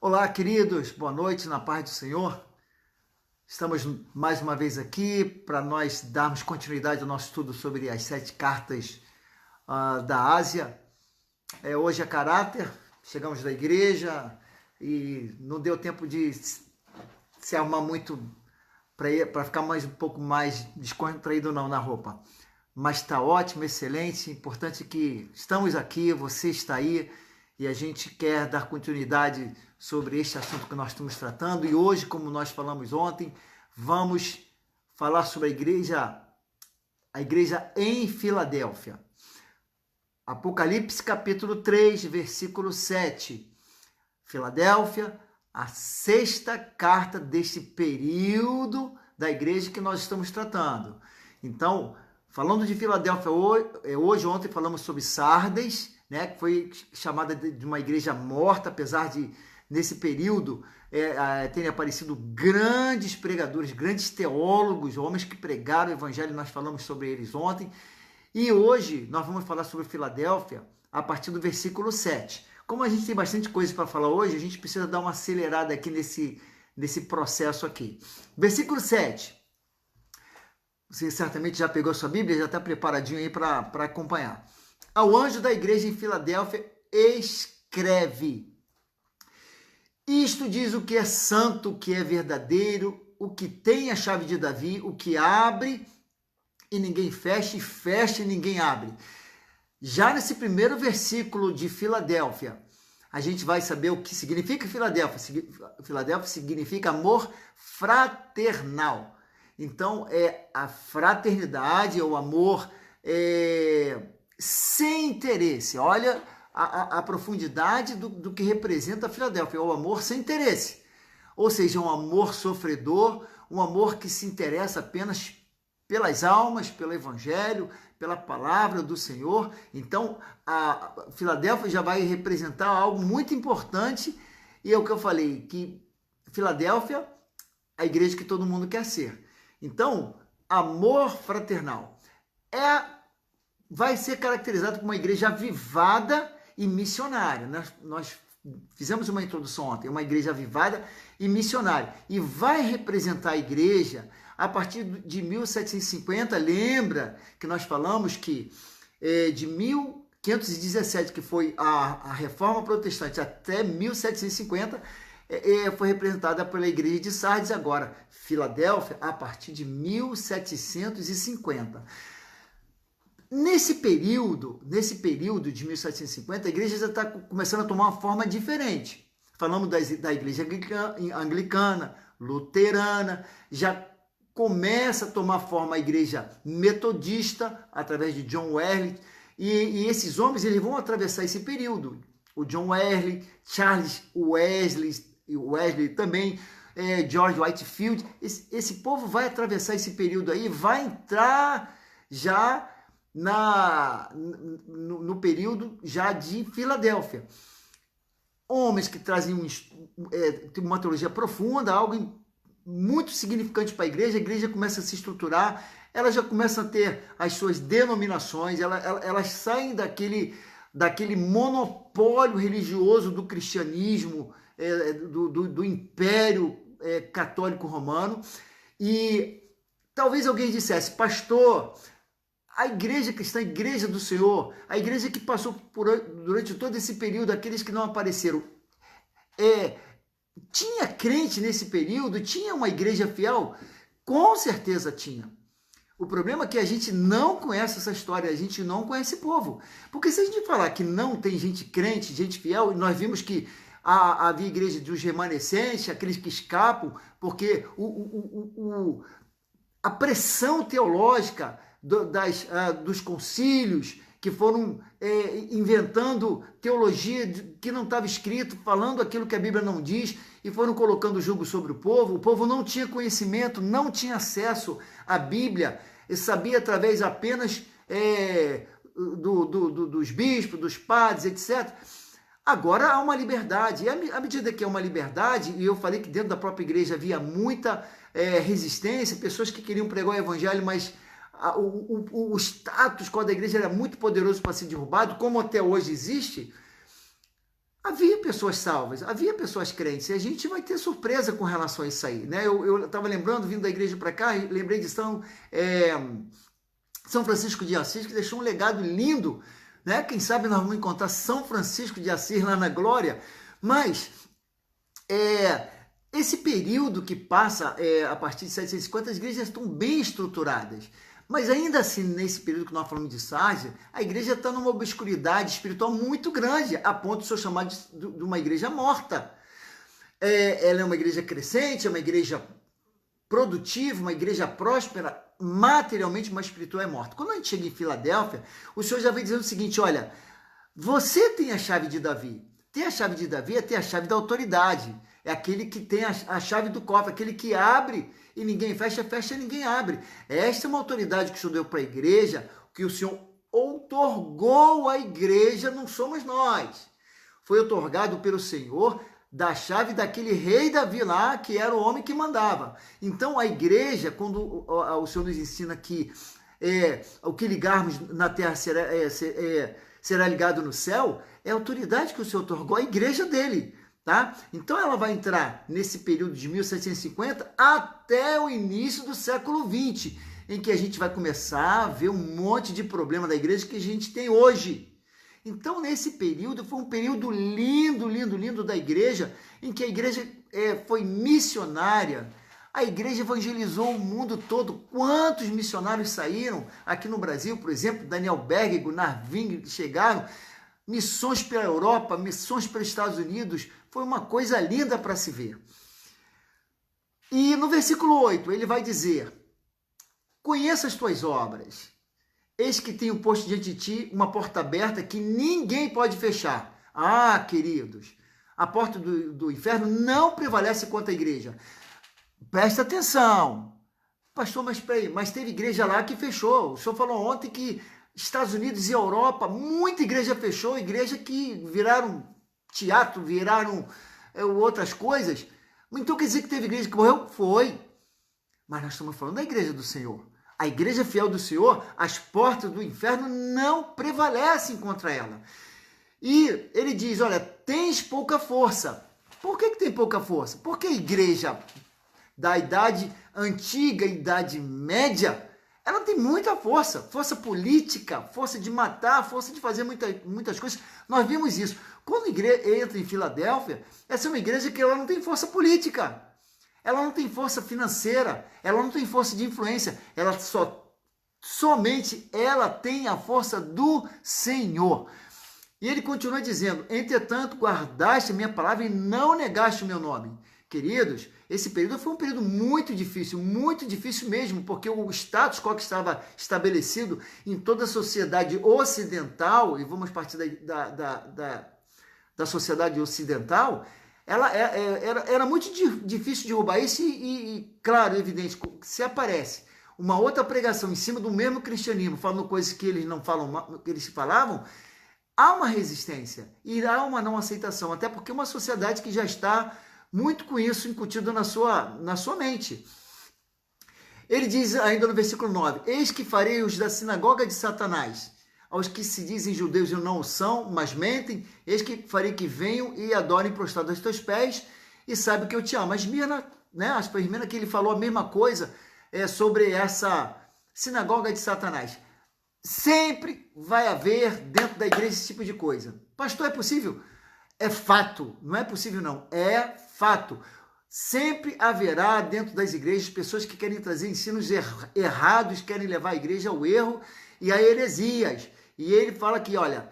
Olá, queridos, boa noite, na paz do Senhor. Estamos mais uma vez aqui para nós darmos continuidade ao nosso estudo sobre as 7 cartas da Ásia. Hoje é caráter, chegamos da igreja e não deu tempo de se arrumar muito para ficar um pouco mais descontraído não na roupa. Mas está ótimo, excelente, importante que estamos aqui, você está aí e a gente quer dar continuidade sobre este assunto que nós estamos tratando. E hoje, como nós falamos ontem, vamos falar sobre a igreja em Filadélfia. Apocalipse capítulo 3, versículo 7. Filadélfia, a 6ª carta deste período da igreja que nós estamos tratando. Então, falando de Filadélfia ontem falamos sobre Sardes, né, que foi chamada de uma igreja morta, apesar de, nesse período, terem aparecido grandes pregadores, grandes teólogos, homens que pregaram o evangelho, nós falamos sobre eles ontem. E hoje nós vamos falar sobre Filadélfia a partir do versículo 7. Como a gente tem bastante coisa para falar hoje, a gente precisa dar uma acelerada aqui nesse processo aqui. Versículo 7. Você certamente já pegou a sua Bíblia, já está preparadinho aí para acompanhar. Ao anjo da igreja em Filadélfia, escreve: isto diz o que é santo, o que é verdadeiro, o que tem a chave de Davi, o que abre e ninguém fecha, e fecha e ninguém abre. Já nesse primeiro versículo de Filadélfia, a gente vai saber o que significa Filadélfia. Filadélfia significa amor fraternal. Então, é a fraternidade, é o amor sem interesse. Olha a profundidade do que representa a Filadélfia, é o amor sem interesse. Ou seja, um amor sofredor, um amor que se interessa apenas pelas almas, pelo evangelho, pela palavra do Senhor. Então, a Filadélfia já vai representar algo muito importante, e é o que eu falei, que Filadélfia, a igreja que todo mundo quer ser. Então, amor fraternal vai ser caracterizado como uma igreja avivada e missionária. Nós fizemos uma introdução ontem, uma igreja avivada e missionária. E vai representar a igreja a partir de 1750. Lembra que nós falamos que de 1517, que foi a Reforma Protestante, até 1750, foi representada pela igreja de Sardes. Agora, Filadélfia, a partir de 1750. Nesse período de 1750, a igreja já está começando a tomar uma forma diferente. Falamos da igreja anglicana, luterana, já começa a tomar forma a igreja metodista, através de John Wesley, e esses homens eles vão atravessar esse período. O John Wesley, Charles Wesley também, George Whitefield, esse povo vai atravessar esse período aí, vai entrar já no período já de Filadélfia. Homens que trazem uma teologia profunda, algo muito significante para a igreja começa a se estruturar, ela já começa a ter as suas denominações, elas saem daquele monopólio religioso do cristianismo, do império católico romano. E talvez alguém dissesse: pastor, a igreja cristã, a igreja do Senhor, a igreja que passou durante todo esse período, aqueles que não apareceram, tinha crente nesse período? Tinha uma igreja fiel? Com certeza tinha. O problema é que a gente não conhece essa história, a gente não conhece o povo. Porque se a gente falar que não tem gente crente, gente fiel, nós vimos que havia igreja dos remanescentes, aqueles que escapam, porque a pressão teológica dos concílios, que foram inventando teologia que não estava escrito, falando aquilo que a Bíblia não diz, e foram colocando jugo sobre o povo não tinha conhecimento, não tinha acesso à Bíblia, e sabia através apenas dos bispos, dos padres, etc. Agora há uma liberdade, e à medida que há uma liberdade, e eu falei que dentro da própria igreja havia muita resistência, pessoas que queriam pregar o evangelho, mas o status quo da igreja era muito poderoso para ser derrubado, como até hoje existe. havia pessoas salvas, havia pessoas crentes, e a gente vai ter surpresa com relação a isso aí, né? Eu estava lembrando, vindo da igreja para cá, lembrei de São Francisco de Assis, que deixou um legado lindo, né? Quem sabe nós vamos encontrar São Francisco de Assis lá na glória, mas esse período que passa a partir de 750, as igrejas estão bem estruturadas. Mas ainda assim, nesse período que nós falamos de Sárdia, a igreja está numa obscuridade espiritual muito grande, a ponto de ser chamada de uma igreja morta. Ela é uma igreja crescente, é uma igreja produtiva, uma igreja próspera, materialmente, mas espiritual é morta. Quando a gente chega em Filadélfia, o Senhor já vem dizendo o seguinte, olha, você tem a chave de Davi. Ter a chave de Davi é ter a chave da autoridade. É aquele que tem a chave do cofre, aquele que abre e ninguém fecha, fecha e ninguém abre. Esta é uma autoridade que o Senhor deu para a igreja, que o Senhor outorgou à igreja, não somos nós. Foi outorgado pelo Senhor da chave daquele rei Davi lá, que era o homem que mandava. Então a igreja, quando o Senhor nos ensina que o que ligarmos na terra será ligado no céu, é a autoridade que o Senhor outorgou à igreja dele. Tá? Então ela vai entrar nesse período de 1750 até o início do século XX, em que a gente vai começar a ver um monte de problema da igreja que a gente tem hoje. Então nesse período foi um período lindo, lindo, lindo da igreja, em que a igreja foi missionária, a igreja evangelizou o mundo todo. Quantos missionários saíram aqui no Brasil, por exemplo, Daniel Berg, Gunnar Wing, chegaram, missões pela Europa, missões pelos Estados Unidos, foi uma coisa linda para se ver. E no versículo 8, ele vai dizer, conheça as tuas obras, eis que tenho posto diante de ti uma porta aberta que ninguém pode fechar. Ah, queridos, a porta do inferno não prevalece contra a igreja. Presta atenção. Pastor, mas teve igreja lá que fechou. O senhor falou ontem que Estados Unidos e Europa, muita igreja fechou, igreja que viraram teatro, viraram outras coisas. Então quer dizer que teve igreja que morreu? Foi. Mas nós estamos falando da igreja do Senhor. A igreja fiel do Senhor, as portas do inferno não prevalecem contra ela. E ele diz, olha, tens pouca força. Por que tem pouca força? Porque a igreja da idade antiga, idade média, ela tem muita força, força política, força de matar, força de fazer muitas coisas. Nós vimos isso. Quando a igreja entra em Filadélfia, essa é uma igreja que ela não tem força política, ela não tem força financeira, ela não tem força de influência, ela somente ela tem a força do Senhor. E ele continua dizendo, entretanto, guardaste a minha palavra e não negaste o meu nome. Queridos, esse período foi um período muito difícil mesmo, porque o status quo que estava estabelecido em toda a sociedade ocidental, e vamos partir da sociedade ocidental, era muito difícil de derrubar isso e, claro, evidente, se aparece uma outra pregação em cima do mesmo cristianismo, falando coisas que eles não falam, que eles falavam, há uma resistência e há uma não aceitação, até porque é uma sociedade que já está muito com isso incutido na sua mente. Ele diz ainda no versículo 9, eis que farei os da sinagoga de Satanás, aos que se dizem judeus e não o são, mas mentem, eis que farei que venham e adorem prostrados aos teus pés e saibam que eu te amo. Mas Esmirna, né, as para Esmirna que ele falou a mesma coisa sobre essa sinagoga de Satanás. Sempre vai haver dentro da igreja esse tipo de coisa. Pastor, é possível? É fato, não é possível não, é fato. Sempre haverá dentro das igrejas pessoas que querem trazer ensinos errados, querem levar a igreja ao erro e a heresias. E ele fala que, olha,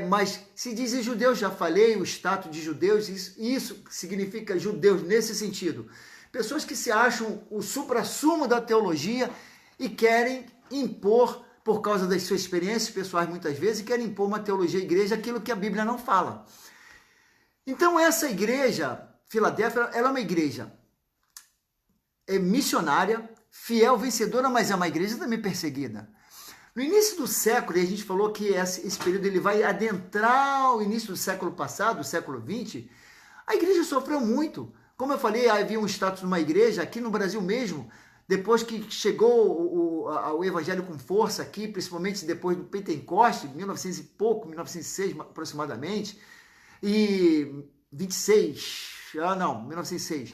mas se dizem judeus, já falei, o status de judeus, isso significa judeus nesse sentido. Pessoas que se acham o suprassumo da teologia e querem impor, por causa das suas experiências pessoais muitas vezes, querem impor uma teologia à igreja, aquilo que a Bíblia não fala. Então essa igreja, Filadélfia, ela é uma igreja missionária, fiel, vencedora, mas é uma igreja também perseguida. No início do século, e a gente falou que esse período ele vai adentrar o início do século passado, o século XX, a igreja sofreu muito. Como eu falei, havia um status de uma igreja, aqui no Brasil mesmo, depois que chegou o evangelho com força aqui, principalmente depois do Pentecoste, 1900 e pouco, 1906 aproximadamente, 1926, 1906,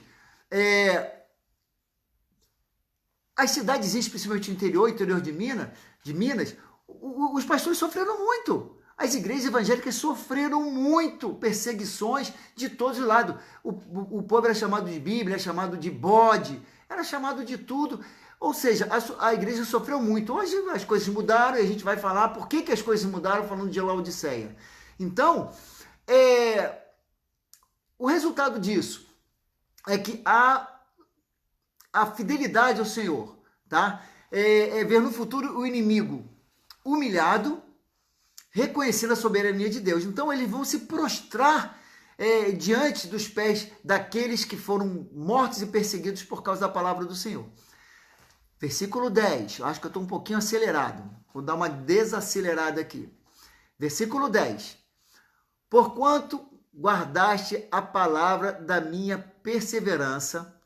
as cidadezinhas, principalmente no interior de Minas, os pastores sofreram muito. As igrejas evangélicas sofreram muito perseguições de todos os lados. O povo era chamado de Bíblia, era chamado de bode, era chamado de tudo. Ou seja, a igreja sofreu muito. Hoje as coisas mudaram e a gente vai falar por que as coisas mudaram falando de Laodiceia. Então, o resultado disso é que a fidelidade ao Senhor, tá? Ver no futuro o inimigo humilhado, reconhecendo a soberania de Deus. Então eles vão se prostrar diante dos pés daqueles que foram mortos e perseguidos por causa da palavra do Senhor. Versículo 10, acho que eu estou um pouquinho acelerado, vou dar uma desacelerada aqui. Versículo 10, porquanto guardaste a palavra da minha perseverança.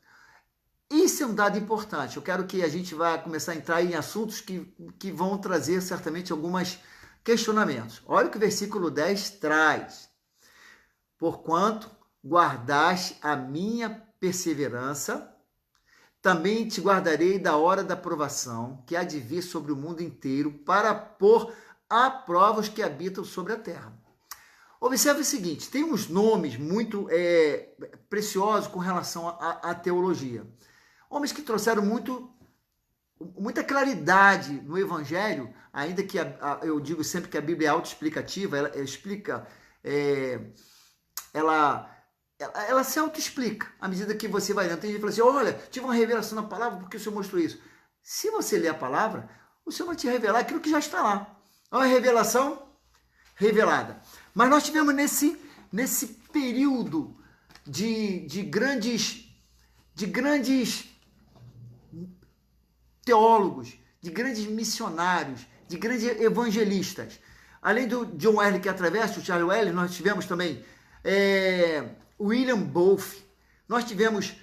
Isso é um dado importante. Eu quero que a gente vá começar a entrar em assuntos que vão trazer certamente alguns questionamentos. Olha o que o versículo 10 traz. Porquanto guardaste a minha perseverança, também te guardarei da hora da provação, que há de vir sobre o mundo inteiro, para pôr à prova os que habitam sobre a terra. Observe o seguinte, tem uns nomes muito preciosos com relação à teologia. Homens que trouxeram muita claridade no Evangelho, ainda que eu digo sempre que a Bíblia é autoexplicativa, ela explica, ela se autoexplica à medida que você vai lendo. Tem gente que fala assim, olha, tive uma revelação na palavra porque o Senhor mostrou isso. Se você ler a palavra, o Senhor vai te revelar aquilo que já está lá. É uma revelação revelada. Mas nós tivemos nesse período de grandes teólogos, de grandes missionários, de grandes evangelistas. Além do John Wesley que atravessa, o Charles Wesley, nós tivemos também William Booth, nós tivemos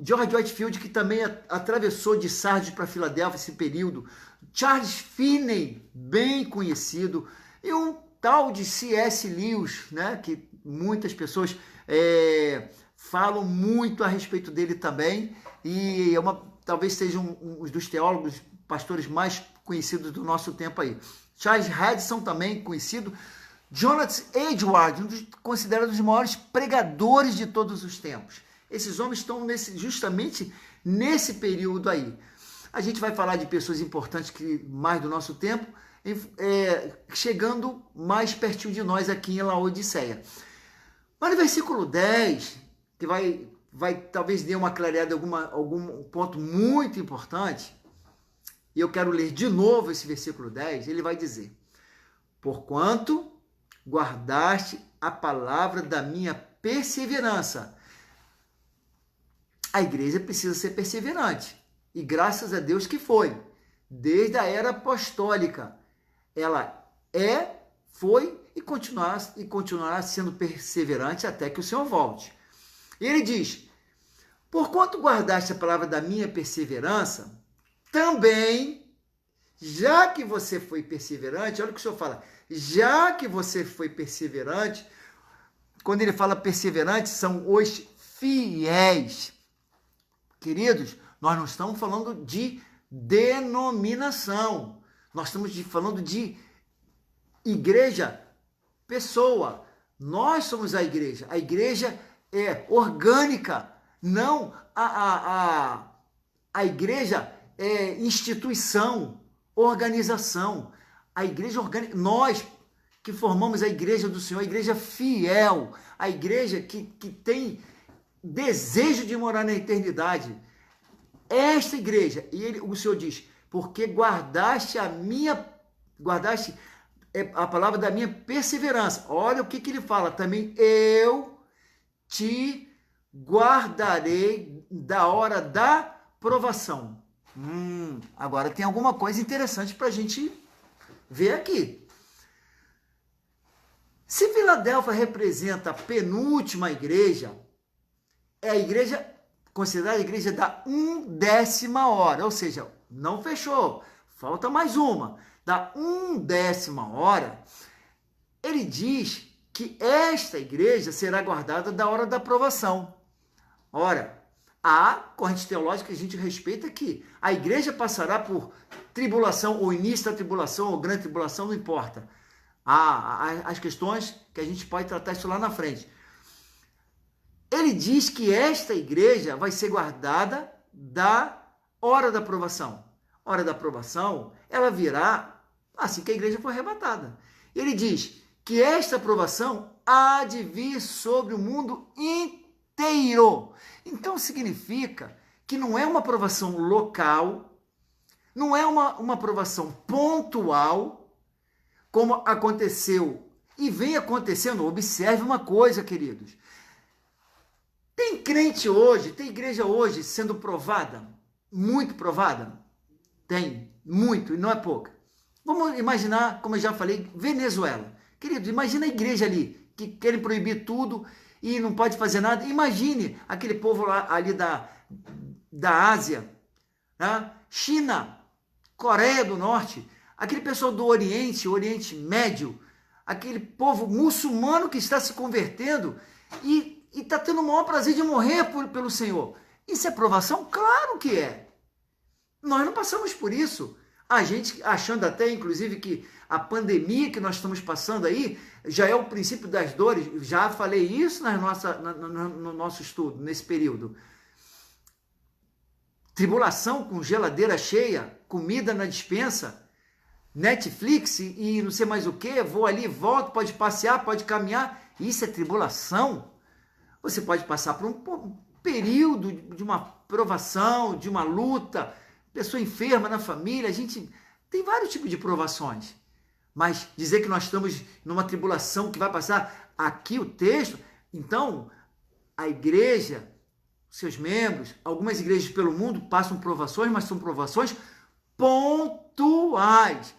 George Whitefield, que também atravessou de Sardes para Filadélfia esse período, Charles Finney, bem conhecido, e um tal de C.S. Lewis, né, que muitas pessoas falam muito a respeito dele também, e talvez seja um dos teólogos, pastores mais conhecidos do nosso tempo aí. Charles Hudson, também conhecido. Jonathan Edwards, considerado um dos maiores pregadores de todos os tempos. Esses homens estão justamente nesse período aí. A gente vai falar de pessoas importantes mais do nosso tempo, chegando mais pertinho de nós aqui em Laodiceia. Mas no versículo 10, que vai talvez dê uma clareada em algum ponto muito importante, e eu quero ler de novo esse versículo 10, ele vai dizer, porquanto guardaste a palavra da minha perseverança. A igreja precisa ser perseverante, e graças a Deus que foi, desde a era apostólica, ela foi e continuará sendo perseverante até que o Senhor volte. Ele diz, porquanto guardaste a palavra da minha perseverança, também, já que você foi perseverante, olha o que o Senhor fala, já que você foi perseverante, quando ele fala perseverante, são os fiéis. Queridos, nós não estamos falando de denominação, nós estamos falando de igreja, pessoa. Nós somos a igreja é orgânica, não a igreja é instituição, organização. A igreja orgânica, nós que formamos a igreja do Senhor, a igreja fiel, a igreja que tem desejo de morar na eternidade. Esta igreja, e o Senhor diz, porque guardaste a palavra da minha perseverança. Olha o que ele fala também, eu te guardarei da hora da provação. Agora tem alguma coisa interessante para a gente ver aqui. Se Filadélfia representa a penúltima igreja, é a igreja considerada a igreja da 1/10 hora, ou seja, não fechou, falta mais uma. Da 1/10 hora, ele diz que esta igreja será guardada da hora da aprovação. Ora, há corrente teológica que a gente respeita que a igreja passará por tribulação, ou início da tribulação, ou grande tribulação, não importa. Há as questões que a gente pode tratar isso lá na frente. Ele diz que esta igreja vai ser guardada da hora da aprovação. Hora da aprovação, ela virá assim que a igreja for arrebatada. Ele diz que esta aprovação há de vir sobre o mundo inteiro. Então significa que não é uma aprovação local, não é uma aprovação pontual, como aconteceu e vem acontecendo. Observe uma coisa, queridos. Tem crente hoje, tem igreja hoje sendo provada, muito provada? Tem, muito, e não é pouca. Vamos imaginar, como eu já falei, Venezuela. Querido, imagina a igreja ali, que querem proibir tudo e não pode fazer nada. Imagine aquele povo lá, ali da Ásia, né? China, Coreia do Norte, aquele pessoal do Oriente Médio, aquele povo muçulmano que está se convertendo e está tendo o maior prazer de morrer pelo Senhor. Isso é provação? Claro que é. Nós não passamos por isso. A gente achando até, inclusive, que a pandemia que nós estamos passando aí já é o princípio das dores. Já falei isso no nosso estudo, nesse período. Tribulação com geladeira cheia, comida na despensa, Netflix e não sei mais o que, vou ali, volto, pode passear, pode caminhar. Isso é tribulação. Você pode passar por um período de uma provação, de uma luta, pessoa enferma na família, a gente tem vários tipos de provações. Mas dizer que nós estamos numa tribulação que vai passar aqui o texto, então a igreja, seus membros, algumas igrejas pelo mundo passam provações, mas são provações pontuais.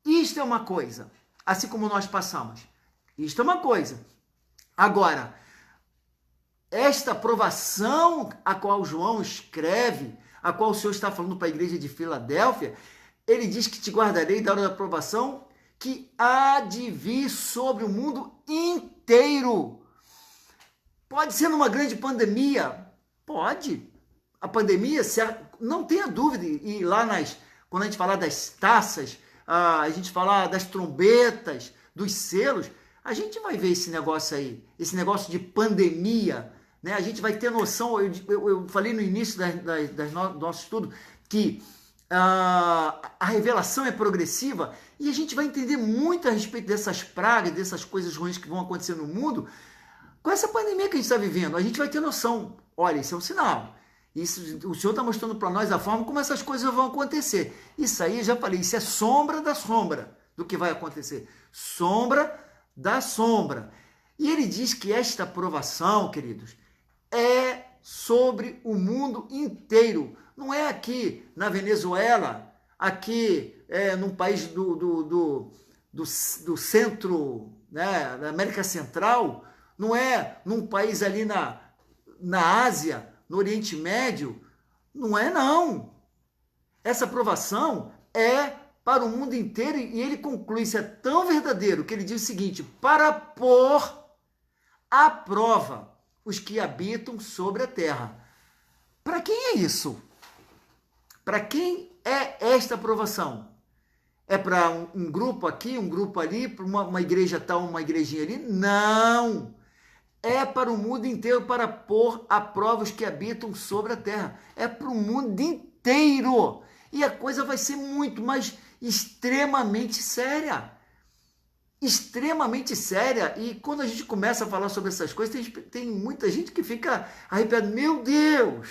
Isto é uma coisa, assim como nós passamos. Isto é uma coisa. Agora, esta provação a qual João escreve, a qual o Senhor está falando para a igreja de Filadélfia, ele diz que te guardarei da hora da aprovação que há de vir sobre o mundo inteiro. Pode ser numa grande pandemia? Pode. A pandemia, não tenha dúvida, e lá quando a gente falar das taças, a gente falar das trombetas, dos selos, a gente vai ver esse negócio aí, esse negócio de pandemia, né? A gente vai ter noção, eu falei no início do nosso estudo, que a revelação é progressiva e a gente vai entender muito a respeito dessas pragas, dessas coisas ruins que vão acontecer no mundo, com essa pandemia que a gente está vivendo. A gente vai ter noção, olha, isso é um sinal. Isso, o Senhor está mostrando para nós a forma como essas coisas vão acontecer. Isso aí, eu já falei, isso é sombra da sombra do que vai acontecer. Sombra da sombra. E ele diz que esta provação, queridos, é sobre o mundo inteiro. Não é aqui na Venezuela, aqui num país do centro, né, da América Central, não é num país ali na Ásia, no Oriente Médio, não é não. Essa provação é para o mundo inteiro e ele conclui, isso é tão verdadeiro, que ele diz o seguinte, para pôr à prova os que habitam sobre a terra. Para quem é isso? Para quem é esta aprovação? É para um grupo aqui, um grupo ali, para uma igreja tal, uma igrejinha ali? Não! É para o mundo inteiro, para pôr à prova os que habitam sobre a terra. É para o mundo inteiro. E a coisa vai ser muito, mas extremamente séria. Extremamente séria. E quando a gente começa a falar sobre essas coisas, tem muita gente que fica arrepiada. Meu Deus!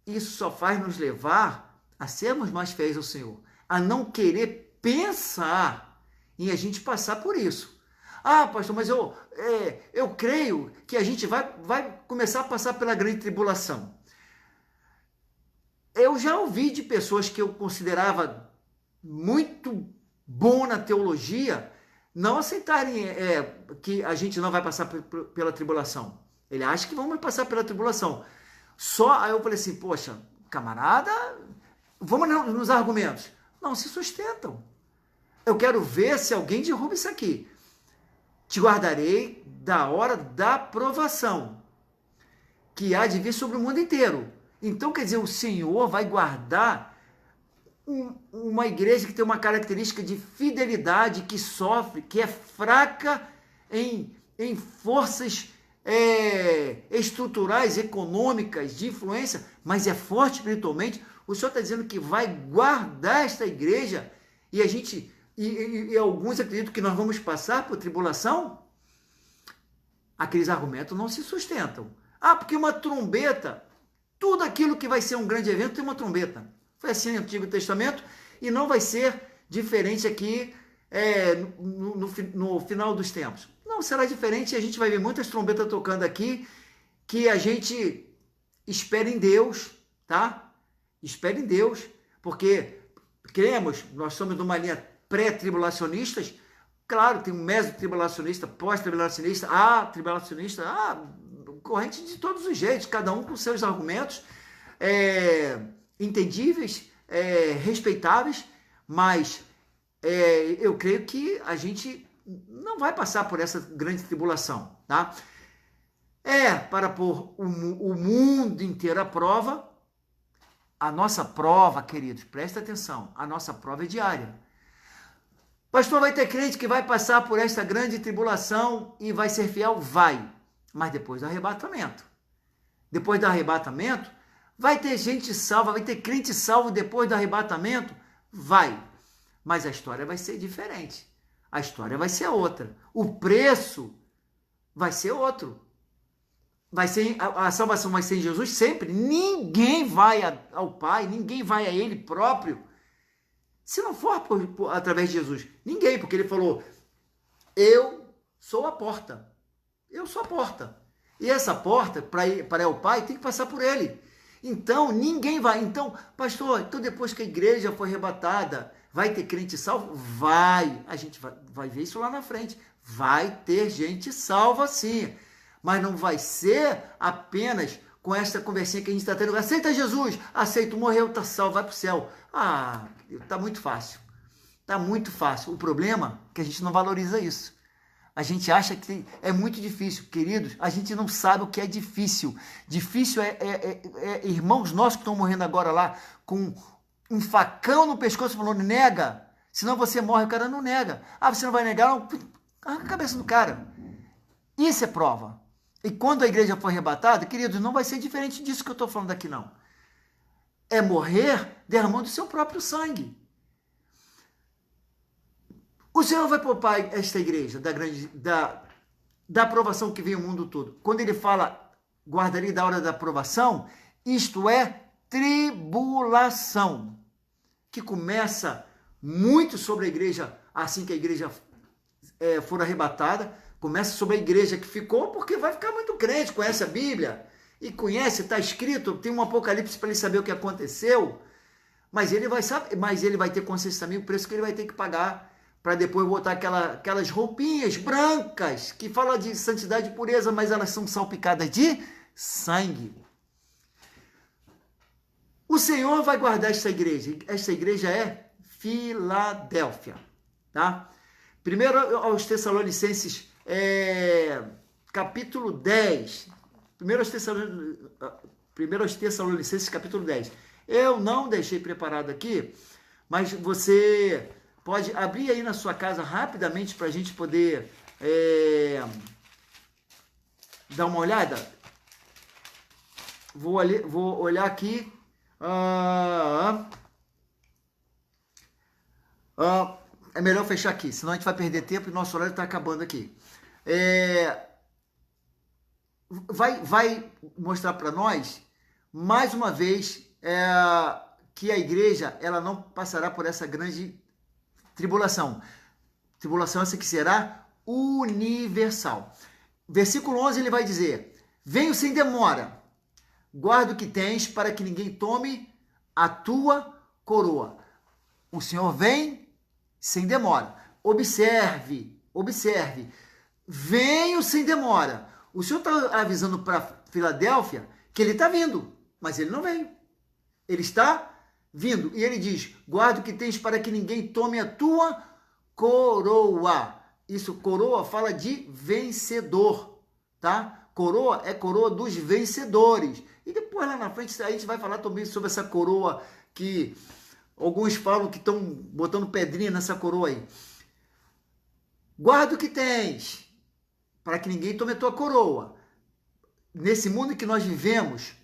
Isso só faz nos levar a sermos mais fiéis ao Senhor. A não querer pensar em a gente passar por isso. Ah, pastor, mas eu creio que a gente vai começar a passar pela grande tribulação. Eu já ouvi de pessoas que eu considerava muito bom na teologia não aceitarem que a gente não vai passar pela tribulação. Ele acha que vamos passar pela tribulação. Aí eu falei assim, poxa, camarada, vamos nos argumentos. Não se sustentam. Eu quero ver se alguém derruba isso aqui. te guardarei da hora da provação, que há de vir sobre o mundo inteiro. Então, quer dizer, o Senhor vai guardar uma igreja que tem uma característica de fidelidade, que sofre, que é fraca em forças estruturais, econômicas, de influência, mas é forte espiritualmente. O Senhor está dizendo que vai guardar esta igreja, e a gente, e alguns acreditam que nós vamos passar por tribulação. Aqueles argumentos não se sustentam. Ah, porque uma trombeta, tudo aquilo que vai ser um grande evento tem uma trombeta. Foi assim no Antigo Testamento, e não vai ser diferente aqui no final dos tempos. Não será diferente, e a gente vai ver muitas trombetas tocando aqui, que a gente espera em Deus, tá? Espera em Deus, porque cremos, nós somos de uma linha pré-tribulacionistas. Claro, tem um meso-tribulacionista, pós-tribulacionista, tribulacionista, corrente de todos os jeitos, cada um com seus argumentos entendíveis, respeitáveis, mas eu creio que a gente não vai passar por essa grande tribulação, tá? Para pôr o mundo inteiro à prova. A nossa prova, queridos, presta atenção, a nossa prova é diária. Pastor, vai ter crente que vai passar por esta grande tribulação e vai ser fiel? Vai, mas depois do arrebatamento. Depois do arrebatamento, vai ter gente salva, vai ter crente salvo depois do arrebatamento? Vai, mas a história vai ser diferente. A história vai ser outra. O preço vai ser outro. A salvação vai ser em Jesus sempre. Ninguém vai ao Pai, ninguém vai a Ele próprio, se não for através de Jesus. Ninguém, porque Ele falou, eu sou a porta. Eu sou a porta. E essa porta, para ir ao Pai, tem que passar por Ele. Então, ninguém vai. Então, pastor, então depois que a igreja foi arrebatada, vai ter crente salvo? Vai. A gente vai ver isso lá na frente. Vai ter gente salva, sim. Mas não vai ser apenas com essa conversinha que a gente está tendo. Aceita Jesus, aceito, morreu, está salvo, vai para o céu. Está muito fácil. Está muito fácil. O problema é que a gente não valoriza isso. A gente acha que é muito difícil. Queridos, a gente não sabe o que é difícil. Difícil é irmãos nossos que estão morrendo agora lá, com um facão no pescoço, falando, nega, senão você morre. O cara não nega. Você não vai negar? Não. Arranca a cabeça do cara. Isso é prova. E quando a igreja for arrebatada, queridos, não vai ser diferente disso que eu estou falando aqui, não. É morrer derramando o seu próprio sangue. O Senhor vai poupar esta igreja da aprovação que vem o mundo todo. Quando ele fala, guardarei da hora da aprovação, isto é tribulação, que começa muito sobre a igreja, assim que a igreja for arrebatada. Começa sobre a igreja que ficou, porque vai ficar muito crente, conhece a Bíblia, e conhece, está escrito, tem um Apocalipse para ele saber o que aconteceu, mas ele vai saber, mas ele vai ter consciência também o preço que ele vai ter que pagar, para depois botar aquelas roupinhas brancas, que falam de santidade e pureza, mas elas são salpicadas de sangue. O Senhor vai guardar esta igreja é Filadélfia, tá? Primeiro aos Tessalonicenses, capítulo 10, primeiro aos Tessalonicenses, capítulo 10. Eu não deixei preparado aqui, mas você pode abrir aí na sua casa rapidamente para a gente poder dar uma olhada. Vou olhar aqui. É melhor fechar aqui, senão a gente vai perder tempo e nosso horário está acabando aqui. Vai mostrar para nós, mais uma vez, que a igreja ela não passará por essa grande tribulação. Tribulação essa que será universal. Versículo 11 ele vai dizer, venho sem demora, guarda o que tens para que ninguém tome a tua coroa. O Senhor vem sem demora. Observe. Venho sem demora. O Senhor está avisando para Filadélfia que ele está vindo, mas ele não veio. Ele está vindo. E ele diz, guarda o que tens para que ninguém tome a tua coroa. isso, coroa fala de vencedor, tá? Coroa é coroa dos vencedores. E depois lá na frente a gente vai falar também sobre essa coroa que alguns falam que estão botando pedrinha nessa coroa aí. Guarda o que tens, para que ninguém tome a tua coroa. Nesse mundo que nós vivemos,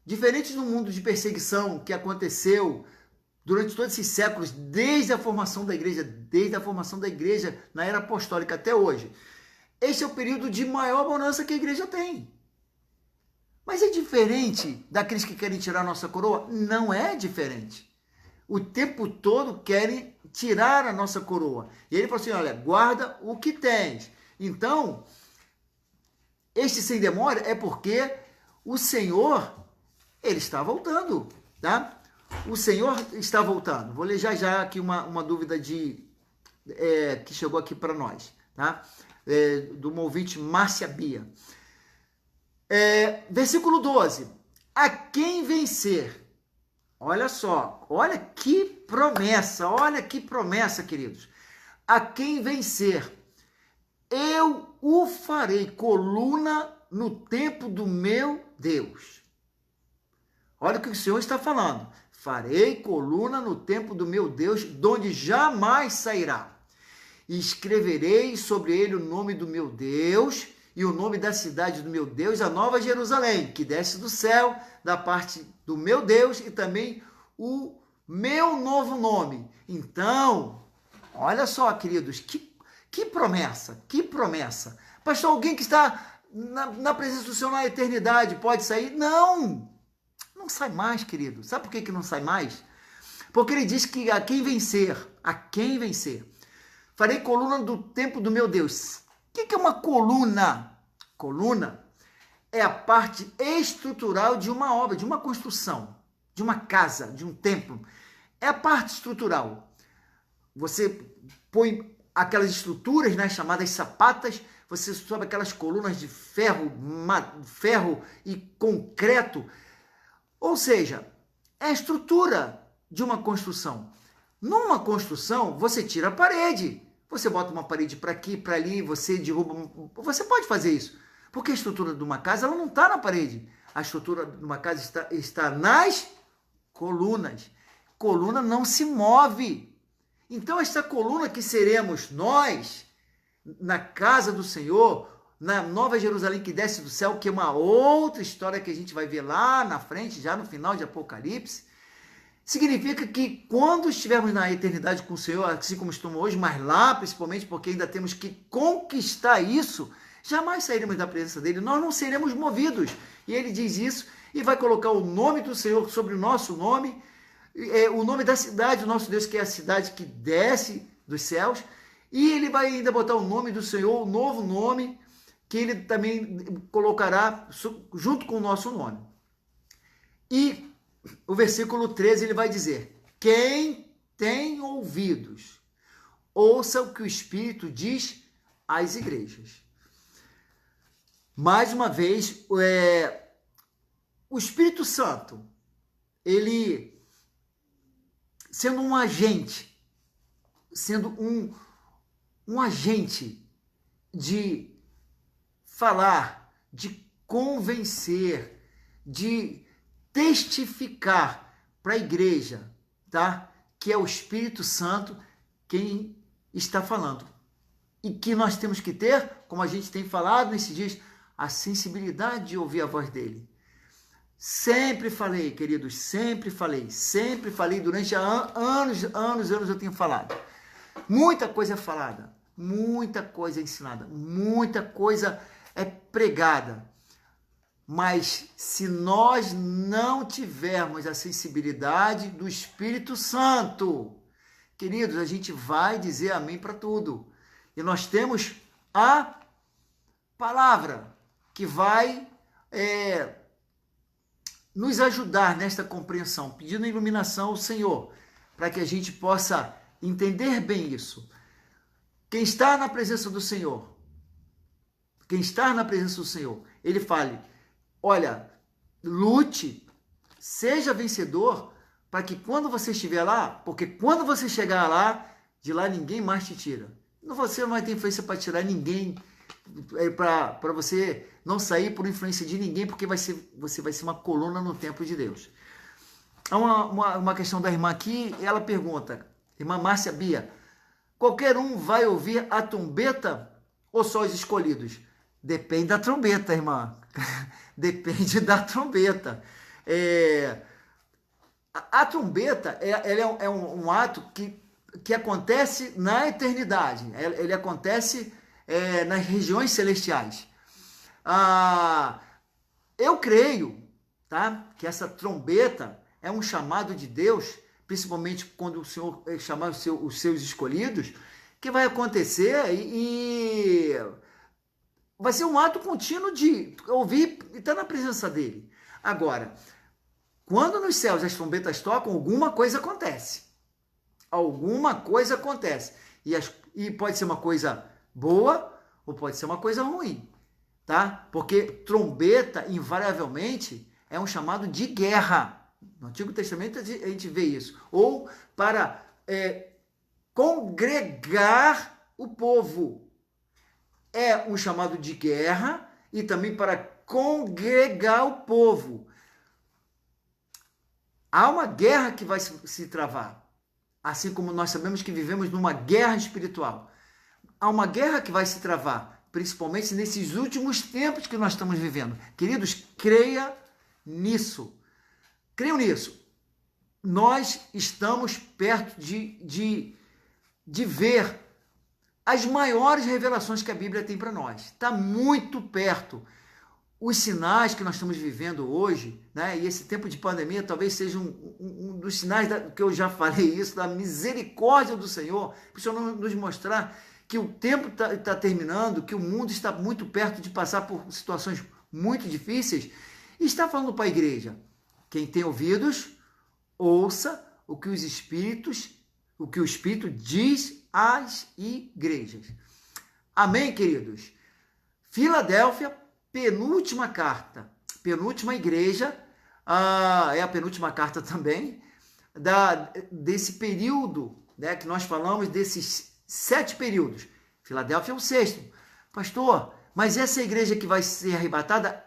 diferente do mundo de perseguição que aconteceu durante todos esses séculos, desde a formação da igreja na era apostólica até hoje. Este é o período de maior bonança que a igreja tem. Mas é diferente daqueles que querem tirar a nossa coroa? Não é diferente. O tempo todo querem tirar a nossa coroa. E ele falou assim, olha, guarda o que tens. Então, este sem demora é porque o Senhor, ele está voltando, tá? O Senhor está voltando. Vou ler já aqui uma dúvida que chegou aqui para nós, tá? De uma ouvinte, Márcia Bia. Versículo 12. A quem vencer? Olha só, olha que promessa, queridos. A quem vencer, eu o farei coluna no templo do meu Deus. Olha o que o Senhor está falando. Farei coluna no templo do meu Deus, de onde jamais sairá. E escreverei sobre ele o nome do meu Deus e o nome da cidade do meu Deus, a Nova Jerusalém, que desce do céu, da parte do meu Deus, e também o meu novo nome. Então, olha só, queridos, que promessa, que promessa. Pastor, alguém que está na presença do Senhor na eternidade pode sair? Não sai mais, querido. Sabe por que não sai mais? Porque ele diz que a quem vencer, farei coluna do templo do meu Deus. O que é uma coluna? Coluna é a parte estrutural de uma obra, de uma construção, de uma casa, de um templo. É a parte estrutural. Você põe aquelas estruturas, né, chamadas sapatas, você sobe aquelas colunas de ferro e concreto. Ou seja, é a estrutura de uma construção. Numa construção, você tira a parede. Você bota uma parede para aqui, para ali, você derruba. Você pode fazer isso. Porque a estrutura de uma casa ela não está na parede. A estrutura de uma casa está nas colunas. Coluna não se move. Então, esta coluna que seremos nós, na casa do Senhor, na Nova Jerusalém que desce do céu, que é uma outra história que a gente vai ver lá na frente, já no final de Apocalipse, significa que quando estivermos na eternidade com o Senhor, assim como estamos hoje, mas lá principalmente porque ainda temos que conquistar isso, jamais sairemos da presença dele, nós não seremos movidos. E ele diz isso e vai colocar o nome do Senhor sobre o nosso nome, o nome da cidade do nosso Deus, que é a cidade que desce dos céus, e ele vai ainda botar o nome do Senhor, o novo nome, que ele também colocará junto com o nosso nome. E o versículo 13 ele vai dizer: quem tem ouvidos, ouça o que o Espírito diz às igrejas. Mais uma vez, o Espírito Santo, ele sendo um agente, de falar, de convencer, de testificar para a igreja, tá? Que é o Espírito Santo quem está falando. E que nós temos que ter, como a gente tem falado nesses dias, a sensibilidade de ouvir a voz dele. Sempre falei, queridos, sempre falei durante anos eu tenho falado. Muita coisa é falada, muita coisa é ensinada, muita coisa é pregada. Mas se nós não tivermos a sensibilidade do Espírito Santo, queridos, a gente vai dizer amém para tudo. E nós temos a palavra que vai nos ajudar nesta compreensão, pedindo a iluminação ao Senhor, para que a gente possa entender bem isso. Quem está na presença do Senhor, ele fale: olha, lute, seja vencedor, para que quando você estiver lá, porque quando você chegar lá, De lá ninguém mais te tira. Você não vai ter influência para tirar ninguém, para você não sair por influência de ninguém, porque você vai ser uma coluna no templo de Deus. Há uma questão da irmã aqui, ela pergunta, irmã Márcia Bia, qualquer um vai ouvir a trombeta ou só os escolhidos? Depende da trombeta, irmã. Depende da trombeta. A trombeta ela é um ato que acontece na eternidade. Ele acontece nas regiões celestiais. Eu creio, tá, que essa trombeta é um chamado de Deus, principalmente quando o Senhor chamar os seus escolhidos, que vai acontecer e vai ser um ato contínuo de ouvir e estar na presença dele. Agora, quando nos céus as trombetas tocam, alguma coisa acontece. Alguma coisa acontece. E pode ser uma coisa boa ou pode ser uma coisa ruim, tá? Porque trombeta, invariavelmente, é um chamado de guerra. No Antigo Testamento a gente vê isso. Ou para congregar o povo. É um chamado de guerra e também para congregar o povo. Há uma guerra que vai se travar. Assim como nós sabemos que vivemos numa guerra espiritual. Há uma guerra que vai se travar, principalmente nesses últimos tempos que nós estamos vivendo. Queridos, creia nisso. Creiam nisso. Nós estamos perto de ver as maiores revelações que a Bíblia tem para nós. Está muito perto. Os sinais que nós estamos vivendo hoje, né, e esse tempo de pandemia talvez seja um dos sinais que eu já falei isso, da misericórdia do Senhor, para o Senhor nos mostrar que o tempo está terminando, que o mundo está muito perto de passar por situações muito difíceis, e está falando para a igreja. Quem tem ouvidos, ouça o que o Espírito diz às igrejas. Amém, queridos? Filadélfia, penúltima carta, penúltima igreja, é a penúltima carta também, desse período, né, que nós falamos, desses 7 períodos. Filadélfia é o 6º. Pastor, mas essa igreja que vai ser arrebatada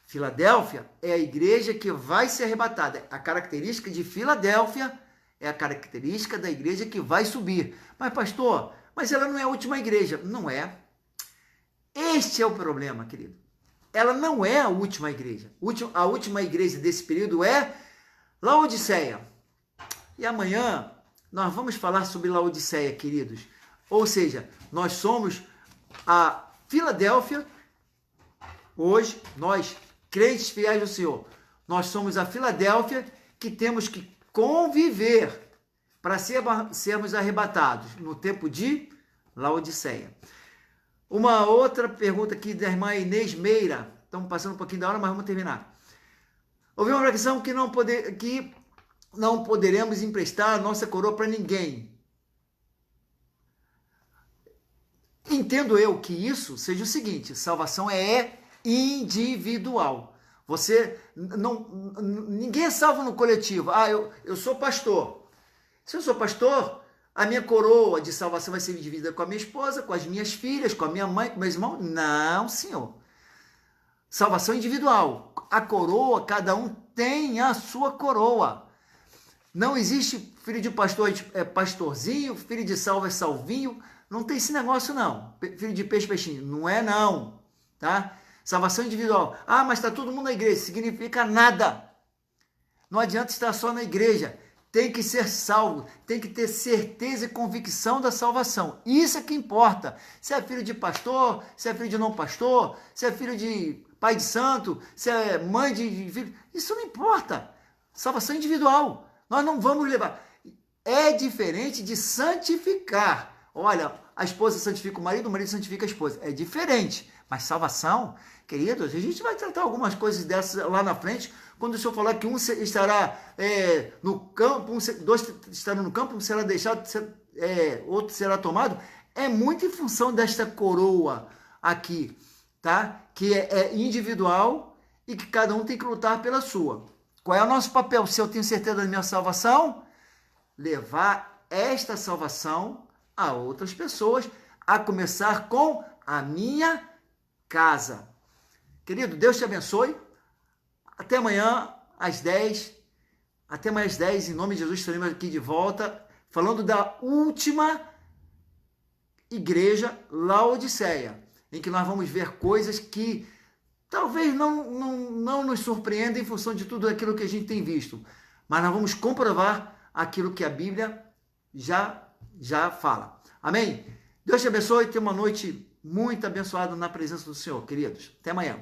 Filadélfia é a igreja que vai ser arrebatada. A característica de Filadélfia é a característica da igreja que vai subir. Mas, pastor, mas ela não é a última igreja. Não é. Este é o problema, querido. Ela não é a última igreja. A última igreja desse período é Laodiceia. E amanhã nós vamos falar sobre Laodiceia, queridos. Ou seja, nós somos a Filadélfia. Hoje, nós, crentes fiéis do Senhor, nós somos a Filadélfia que temos que conviver para sermos arrebatados no tempo de Laodiceia. Uma outra pergunta aqui da irmã Inês Meira. Estamos passando um pouquinho da hora, mas vamos terminar. Houve uma questão que não poderemos emprestar a nossa coroa para ninguém. Entendo eu que isso seja o seguinte: salvação é individual. Ninguém é salvo no coletivo. Eu sou pastor. Se eu sou pastor, a minha coroa de salvação vai ser dividida com a minha esposa, com as minhas filhas, com a minha mãe, com meus irmãos? Não, senhor. Salvação individual. A coroa, cada um tem a sua coroa. Não existe filho de pastor é pastorzinho, filho de salvo é salvinho. Não tem esse negócio, não. Filho de peixe, peixinho. Não é, não. Tá? Salvação individual. Mas está todo mundo na igreja. Significa nada. Não adianta estar só na igreja. Tem que ser salvo. Tem que ter certeza e convicção da salvação. Isso é que importa. Se é filho de pastor, se é filho de não pastor, se é filho de pai de santo, se é mãe de filho. Isso não importa. Salvação individual. Nós não vamos levar. É diferente de santificar. Olha, a esposa santifica o marido santifica a esposa. É diferente. Mas salvação, queridos, a gente vai tratar algumas coisas dessas lá na frente, quando o Senhor falar que um estará no campo, dois estarão no campo, um será deixado, outro será tomado. É muito em função desta coroa aqui, tá? Que é individual e que cada um tem que lutar pela sua. Qual é o nosso papel? Se eu tenho certeza da minha salvação, levar esta salvação a outras pessoas, a começar com a minha casa. Querido, Deus te abençoe. Até amanhã às 10. Até amanhã às 10, em nome de Jesus, estaremos aqui de volta, falando da última igreja, Laodiceia, em que nós vamos ver coisas que talvez não nos surpreendam em função de tudo aquilo que a gente tem visto, mas nós vamos comprovar aquilo que a Bíblia já fala. Amém? Deus te abençoe e tenha uma noite muito abençoada na presença do Senhor, queridos. Até amanhã.